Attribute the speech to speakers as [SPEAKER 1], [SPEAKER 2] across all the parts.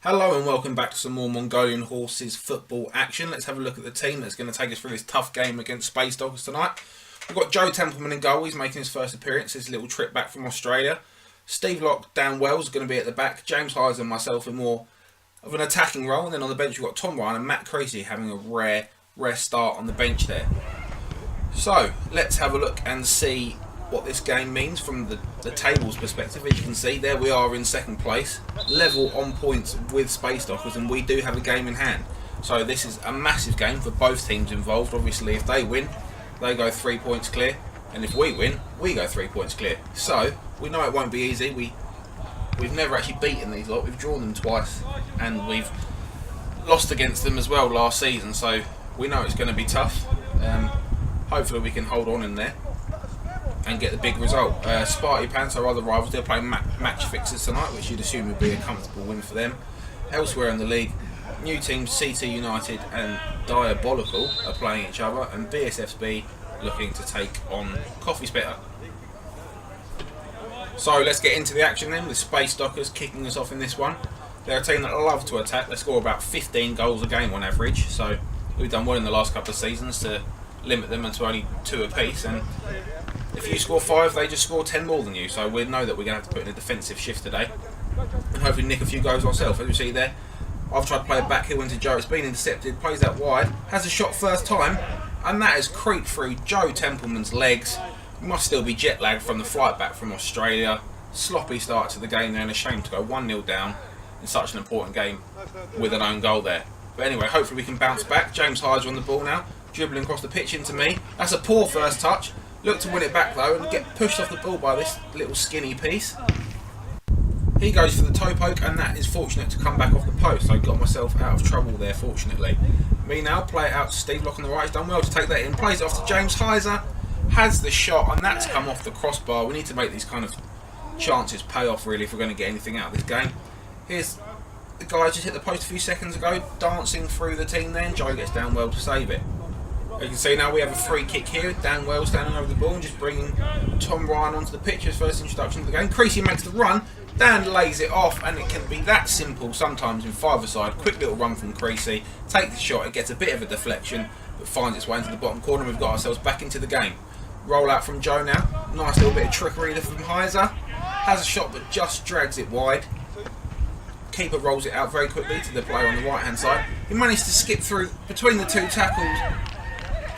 [SPEAKER 1] Hello and welcome back to some more Mongolian horses football action. Let's have a look at the team that's going to take us through this tough game against Space Doggers tonight. We've got Joe Templeman in goal. He's making his first appearance, his little trip back from Australia. Steve Lock, Dan Wells are going to be at the back. James Hyes and myself in more of an attacking role. And then on the bench we've got Tom Ryan and Matt Creasy having a rare start on the bench there. So let's have a look and see what this game means from the table's perspective. As you can see, there we are in second place, level on points with Space Dockers, and we do have a game in hand. So this is a massive game for both teams involved. Obviously, if they win, they go 3 points clear, and if we win, we go 3 points clear. So we know it won't be easy. We've never actually beaten these lot. We've drawn them twice, and we've lost against them as well last season. So we know it's going to be tough. Hopefully we can hold on in there and get the big result. Sparty Pants, our other rivals, they're playing match fixers tonight, which you'd assume would be a comfortable win for them. Elsewhere in the league, new teams CT United and Diabolical are playing each other, and BSFB looking to take on Coffee Spitter. So let's get into the action then, with Space Dockers kicking us off in this one. They're a team that love to attack. They score about 15 goals a game on average, so we've done well in the last couple of seasons to limit them to only 2 apiece, and if you score 5, they just score 10 more than you. So we know that we're going to have to put in a defensive shift today and hopefully nick a few goals ourselves. As you see there, I've tried to play it back here into Joe. It's been intercepted, plays that wide, has a shot first time, and that has creeped through Joe Templeman's legs. He must still be jet lagged from the flight back from Australia. Sloppy start to the game there, and a shame to go 1-0 down in such an important game with an own goal there. But anyway, hopefully we can bounce back. James Hyder on the ball now, dribbling across the pitch into me. That's a poor first touch. Look to win it back though and get pushed off the ball by this little skinny piece. He goes for the toe poke, and that is fortunate to come back off the post. I got myself out of trouble there, fortunately. Me now, play it out to Steve Lock on the right. He's done well to take that in. Plays it off to James Hyzer. Has the shot, and that's come off the crossbar. We need to make these kind of chances pay off really if we're going to get anything out of this game. Here's the guy just hit the post a few seconds ago, dancing through the team there, and Joe gets down well to save it. As you can see now, we have a free kick here. Dan Wells standing over the ball and just bringing Tom Ryan onto the pitch. His first introduction to the game. Creasy makes the run. Dan lays it off, and it can be that simple sometimes in five-a-side. Quick little run from Creasy. Takes the shot. It gets a bit of a deflection, but finds its way into the bottom corner. We've got ourselves back into the game. Roll out from Joe now. Nice little bit of trickery there from Heiser. Has a shot, but just drags it wide. Keeper rolls it out very quickly to the player on the right-hand side. He managed to skip through between the 2 tackles.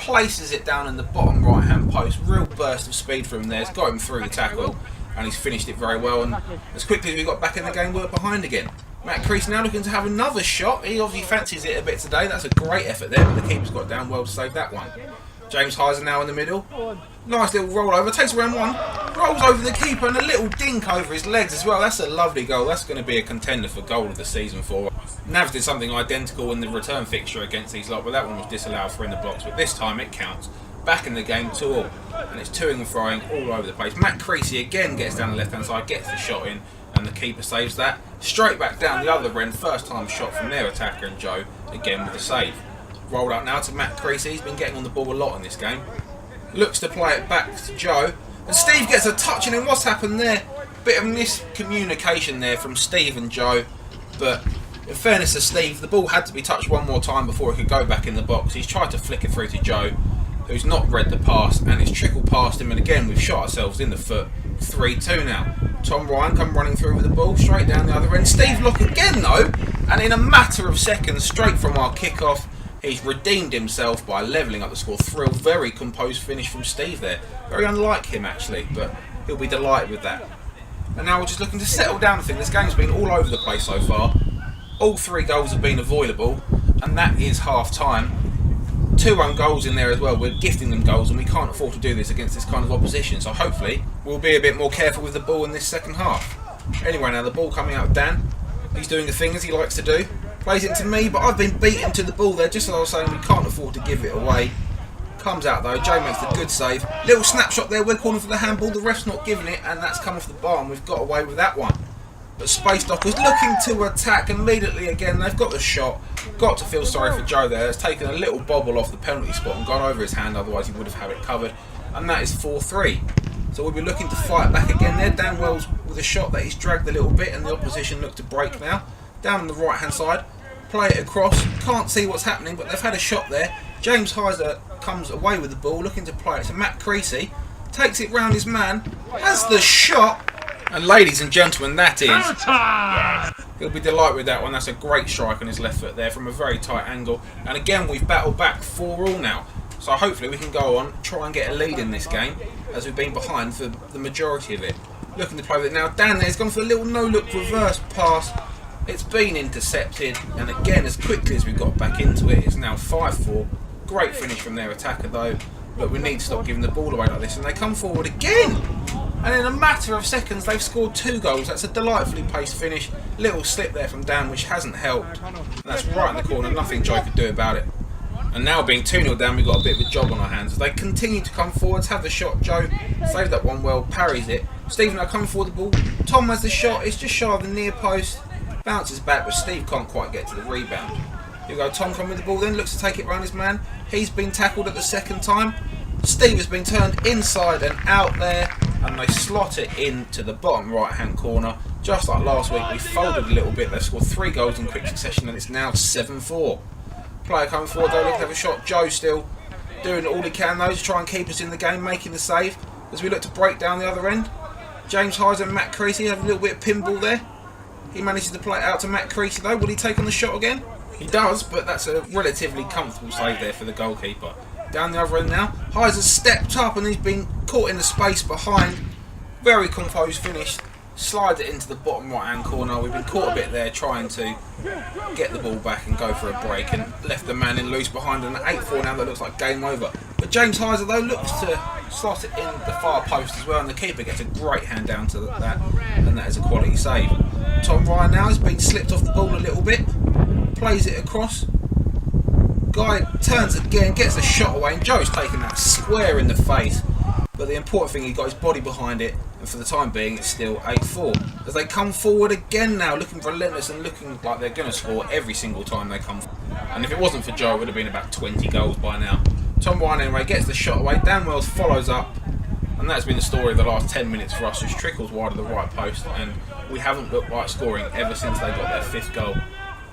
[SPEAKER 1] Places it down in the bottom right hand post. Real burst of speed from him there. It's got him through the tackle, and he's finished it very well, and as quickly as we got back in the game, we're behind again. Matt Creasy now looking to have another shot. He obviously fancies it a bit today. That's a great effort there, but the keeper's got down well to save that one. James Hyzer now in the middle. Nice little roll over. Takes around one. Rolls over the keeper, and a little dink over his legs as well. That's a lovely goal. That's going to be a contender for goal of the season for us. Navs did something identical in the return fixture against these lot, but that one was disallowed for in the box. But this time it counts. Back in the game, 2-2. And it's toing and throwing all over the place. Matt Creasy again gets down the left-hand side, gets the shot in, and the keeper saves that. Straight back down the other end. First time shot from their attacker, and Joe again with a save. Rolled out now to Matt Creasy. He's been getting on the ball a lot in this game. Looks to play it back to Joe. And Steve gets a touch in, and what's happened there? Bit of miscommunication there from Steve and Joe. But in fairness to Steve, the ball had to be touched one more time before it could go back in the box. He's tried to flick it through to Joe, who's not read the pass, and it's trickled past him. And again, we've shot ourselves in the foot. 3-2 now. Tom Ryan come running through with the ball, straight down the other end. Steve Lock again though, and in a matter of seconds, straight from our kickoff, he's redeemed himself by levelling up the score. Very composed finish from Steve there. Very unlike him actually, but he'll be delighted with that. And now we're just looking to settle down. I think this game's been all over the place so far. All 3 goals have been avoidable, and that is half time. 2 own goals in there as well. We're gifting them goals, and we can't afford to do this against this kind of opposition. So hopefully we'll be a bit more careful with the ball in this second half. Anyway, now the ball coming out of Dan. He's doing the thing as he likes to do. Plays it to me, but I've been beaten to the ball there. Just as I was saying, we can't afford to give it away. Comes out though. Joe makes the good save. Little snapshot there. We're calling for the handball. The ref's not giving it, and that's come off the bar, and we've got away with that one. But Space Dockers looking to attack immediately again. They've got the shot. Got to feel sorry for Joe there. It's taken a little bobble off the penalty spot and gone over his hand. Otherwise, he would have had it covered. And that is 4-3. So we'll be looking to fight back again there. Dan Wells with a shot that he's dragged a little bit, and the opposition look to break now. down on the right hand side, play it across, can't see what's happening, but they've had a shot there. James Heiser comes away with the ball, looking to play it to Matt Creasy, takes it round his man, has the shot, and ladies and gentlemen, that is... He'll be delighted with that one. That's a great strike on his left foot there from a very tight angle. And again, we've battled back 4-4 now. So hopefully we can go on, try and get a lead in this game, as we've been behind for the majority of it. Looking to play with it now. Dan there's gone for a little no-look reverse pass. It's been intercepted, and again, as quickly as we got back into it, it's now 5-4. Great finish from their attacker though, but we need to stop giving the ball away like this. And they come forward again, and in a matter of seconds they've scored 2 goals. That's a delightfully paced finish. Little slip there from Dan, which hasn't helped. And that's right in the corner, nothing Joe could do about it. And now being 2-0 down, we've got a bit of a job on our hands. As they continue to come forwards, have the shot. Joe saved that one well, parries it. Steve now coming forward the ball. Tom has the shot, it's just shy of the near post. Bounces back, but Steve can't quite get to the rebound. Here we go, Tom coming with the ball then, looks to take it round his man. He's been tackled at the second time. Steve has been turned inside and out there, and they slot it into the bottom right hand corner. Just like last week, we folded a little bit. They've scored 3 goals in quick succession, and it's now 7-4. Player coming forward though, looking to have a shot. Joe still doing all he can though to try and keep us in the game, making the save as we look to break down the other end. James Heiser and Matt Creasy have a little bit of pinball there. He manages to play it out to Matt Creasy though. Will he take on the shot again? He does, but that's a relatively comfortable save there for the goalkeeper. Down the other end now, Heiser's stepped up and he's been caught in the space behind. Very composed finish. Slides it into the bottom right hand corner. We've been caught a bit there trying to get the ball back and go for a break, and left the man in loose behind, an 8-4 now that looks like game over. But James Heiser though looks to slot it in the far post as well, and the keeper gets a great hand down to that, and that is a quality save. Tom Ryan now has been slipped off the ball a little bit, plays it across. Guy turns again, gets a shot away, and Joe's taken that square in the face. But the important thing, he got his body behind it, and for the time being, it's still 8-4. As they come forward again now, looking relentless and looking like they're going to score every single time they come forward. And if it wasn't for Joe, it would have been about 20 goals by now. Tom Ryan anyway gets the shot away. Dan Wells follows up, and that's been the story of the last 10 minutes for us. Just trickles wide of the right post, and we haven't looked like scoring ever since they got their 5th goal.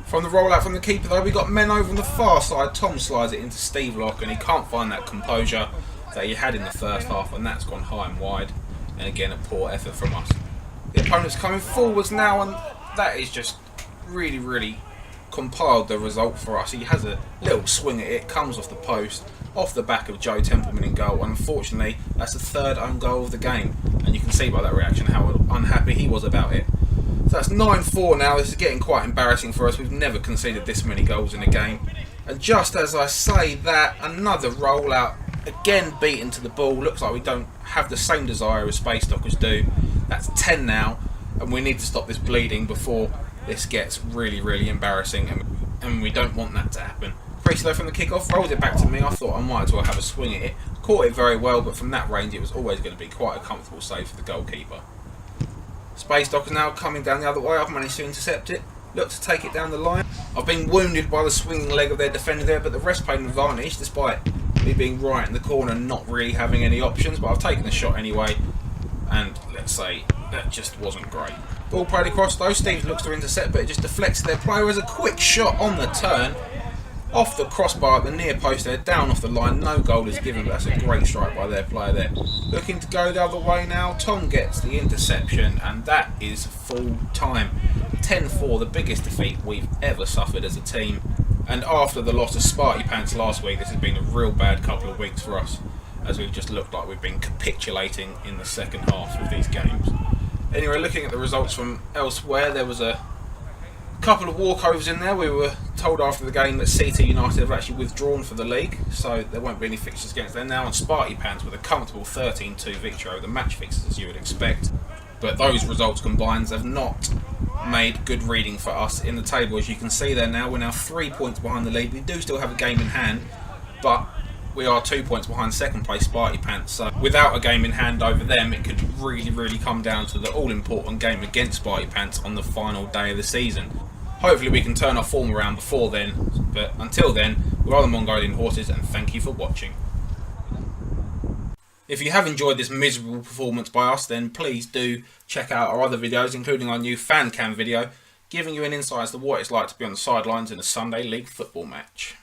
[SPEAKER 1] From the rollout from the keeper though, we got men over on the far side. Tom slides it into Steve Locke, and he can't find that composure that he had in the first half, and that's gone high and wide. And again, a poor effort from us. The opponent's coming forwards now, and that is just really compiled the result for us. He has a little swing at it, comes off the post, off the back of Joe Templeman in goal, and unfortunately that's the 3rd own goal of the game, and you can see by that reaction how unhappy he was about it. So that's 9-4 now. This is getting quite embarrassing for us. We've never conceded this many goals in a game, and just as I say that, another rollout, again beaten to the ball. Looks like we don't have the same desire as Space Dockers do. That's 10 now, and we need to stop this bleeding before this gets really embarrassing, and we don't want that to happen. Creasy though from the kick-off rolls it back to me. I thought I might as well have a swing at it. Caught it very well, but from that range it was always going to be quite a comfortable save for the goalkeeper. Space Dockers now coming down the other way. I've managed to intercept it. Look to take it down the line. I've been wounded by the swinging leg of their defender there, but the rest played an advantage despite me being right in the corner and not really having any options. But I've taken the shot anyway, and let's say that just wasn't great. Ball played across though. Steve looks to intercept, but it just deflects their player as a quick shot on the turn. Off the crossbar at the near post there, down off the line. No goal is given, but that's a great strike by their player there. Looking to go the other way now. Tom gets the interception, and that is full time. 10-4, the biggest defeat we've ever suffered as a team. And after the loss of Sparty Pants last week, this has been a real bad couple of weeks for us, as we've just looked like we've been capitulating in the second half of these games. Anyway, looking at the results from elsewhere, there was a couple of walkovers in there. We were told after the game that CT United have actually withdrawn for the league, so there won't be any fixtures against them now. And Sparty Pants with a comfortable 13-2 victory over the match fixtures, as you would expect. But those results combined have not made good reading for us in the table. As you can see there now, we're now 3 points behind the lead. We do still have a game in hand, but we are 2 points behind second place Sparty Pants. So without a game in hand over them, it could really come down to the all-important game against Sparty Pants on the final day of the season. Hopefully we can turn our form around before then, but until then, we are the Mongolian Horses, and thank you for watching. If you have enjoyed this miserable performance by us, then please do check out our other videos, including our new fan cam video. giving you an insight as to what it's like to be on the sidelines in a Sunday League football match.